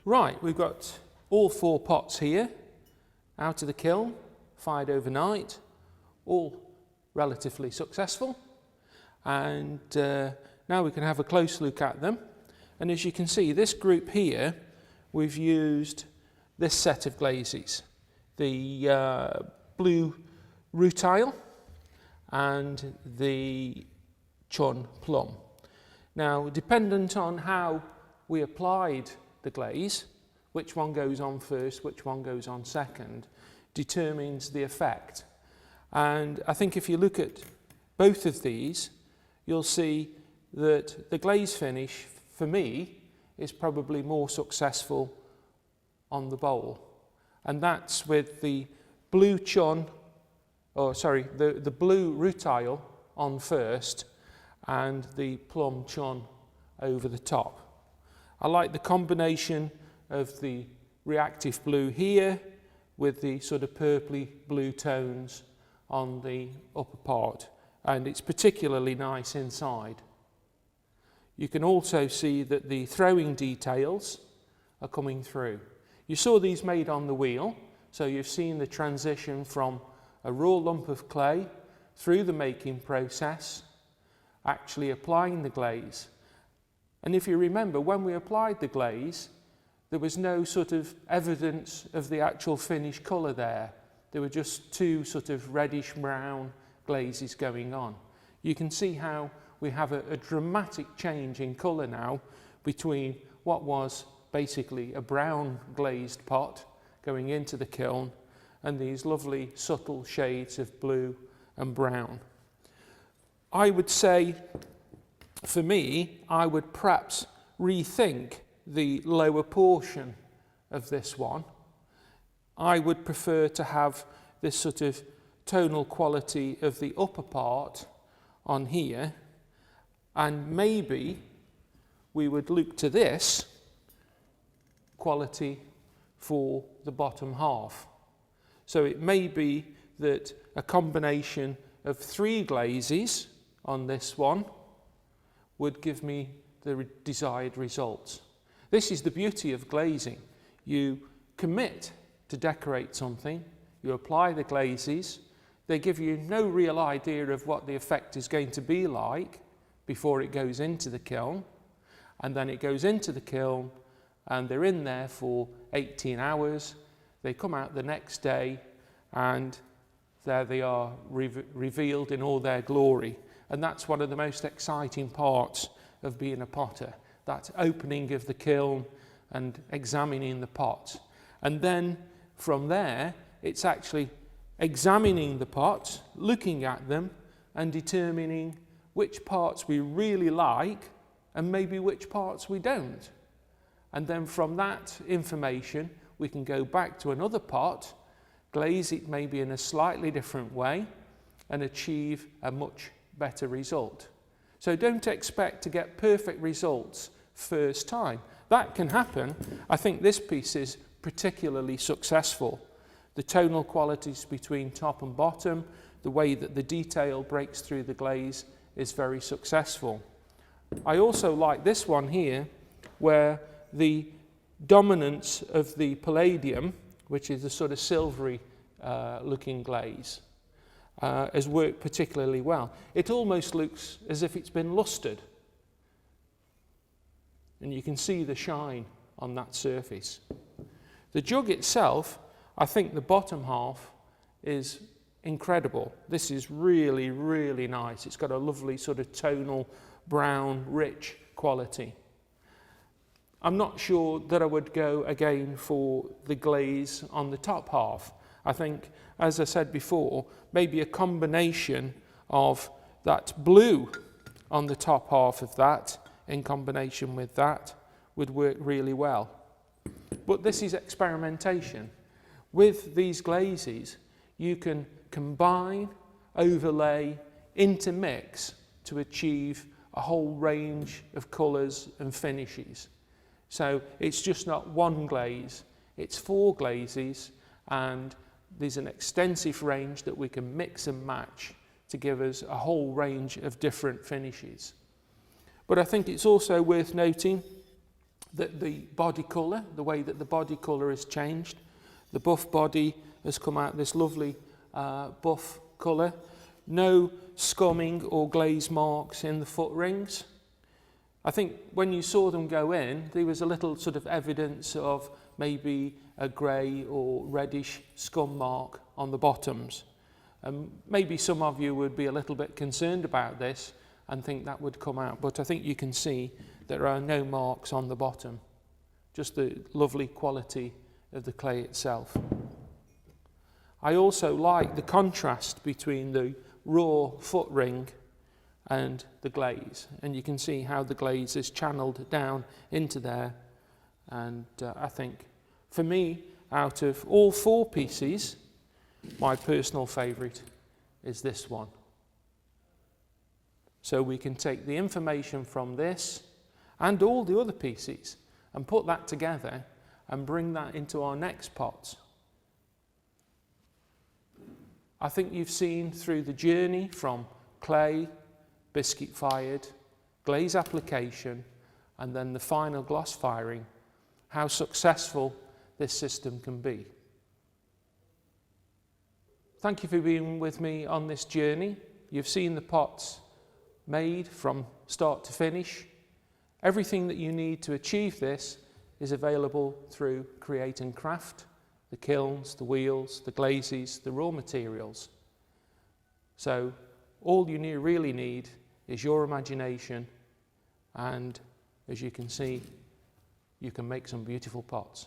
Right, we've got all 4 pots here out of the kiln, fired overnight, all relatively successful. And now we can have a close look at them. And as you can see, this group here, we've used this set of glazes. The blue rutile and the chun plum. Now, dependent on how we applied the glaze, which one goes on first, which one goes on second, determines the effect. And I think if you look at both of these, you'll see that the glaze finish, for me, is probably more successful on the bowl. And that's with the blue chun, the blue rutile on first and the plum chun over the top. I like the combination of the reactive blue here with the sort of purpley blue tones on the upper part, and it's particularly nice inside. You can also see that the throwing details are coming through. You saw these made on the wheel, so you've seen the transition from a raw lump of clay through the making process, actually applying the glaze. And if you remember, when we applied the glaze, there was no sort of evidence of the actual finished colour there. There were just 2 sort of reddish brown glazes going on. You can see how we have a dramatic change in colour now between what was basically a brown glazed pot going into the kiln and these lovely subtle shades of blue and brown. I would say, for me, I would perhaps rethink the lower portion of this one. I would prefer to have this sort of tonal quality of the upper part on here, and maybe we would look to this quality for the bottom half. So it may be that a combination of 3 glazes on this one would give me the desired results. This is the beauty of glazing. You commit to decorate something, you apply the glazes, they give you no real idea of what the effect is going to be like before it goes into the kiln, and then it goes into the kiln and they're in there for 18 hours, they come out the next day and there they are revealed in all their glory. And that's one of the most exciting parts of being a potter, that opening of the kiln and examining the pots. And then from there, it's actually examining the pots, looking at them and determining which parts we really like and maybe which parts we don't. And then from that information, we can go back to another pot, glaze it maybe in a slightly different way and achieve a much better result. So don't expect to get perfect results first time. That can happen. I think this piece is particularly successful. The tonal qualities between top and bottom, the way that the detail breaks through the glaze is very successful. I also like this one here, where the dominance of the palladium, which is a sort of silvery looking glaze, has worked particularly well. It almost looks as if it's been lustered. And you can see the shine on that surface. The jug itself, I think the bottom half is incredible. This is really, really nice. It's got a lovely sort of tonal, brown, rich quality. I'm not sure that I would go again for the glaze on the top half. I think, as I said before, maybe a combination of that blue on the top half of that in combination with that would work really well. But this is experimentation. With these glazes, you can combine, overlay, intermix to achieve a whole range of colours and finishes. So it's just not one glaze, it's 4 glazes, and there's an extensive range that we can mix and match to give us a whole range of different finishes. But I think it's also worth noting the body colour, the way that the body colour has changed. The buff body has come out this lovely buff colour. No scumming or glaze marks in the foot rings. I think when you saw them go in, there was a little sort of evidence of maybe a grey or reddish scum mark on the bottoms. Maybe some of you would be a little bit concerned about this and think that would come out, but I think you can see there are no marks on the bottom, just the lovely quality of the clay itself. I also like the contrast between the raw foot ring and the glaze, and you can see how the glaze is channeled down into there. And I think for me, out of all 4 pieces, my personal favourite is this one. So we can take the information from this and all the other pieces and put that together and bring that into our next pots. I think you've seen through the journey from clay, biscuit fired, glaze application, and then the final gloss firing, how successful this system can be. Thank you for being with me on this journey. You've seen the pots made from start to finish. Everything that you need to achieve this is available through Create and Craft, the kilns, the wheels, the glazes, the raw materials. So all you really need is your imagination, and as you can see, you can make some beautiful pots.